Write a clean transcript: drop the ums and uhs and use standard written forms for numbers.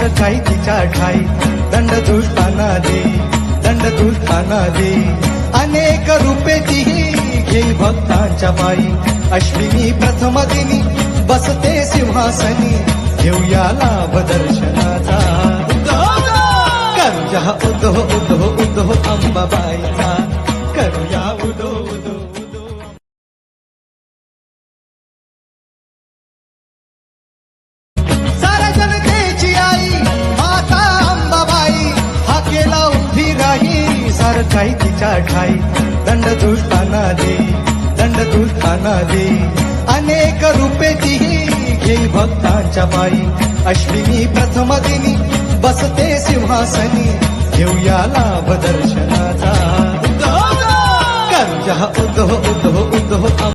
सार काही तिच्या ठाई दंड दुष्टाना दे दंड दुष्टाना दे अनेक रूपे तीही घेई भक्तांच्या पायी अश्विनी प्रथम दिनी बसते सिंहासनी घेऊया लाभ दर्शनाचा करूया उदो उदो उदो अंबाबाईचा करूया उदो उदो उदो साऱ्या जनतेची आई माता अंबाबाई हाकेला उभी राही सार काही तिच्या ठाई दंड दुष्टाना दे दंड दुष्टाना दे अनेक रूपे तीही घेई भक्तांच्या पायी अश्विनी प्रथम दिनी बसते सिंहासनी घेऊया लाभ दर्शनाचा करूया उदो उदो उदो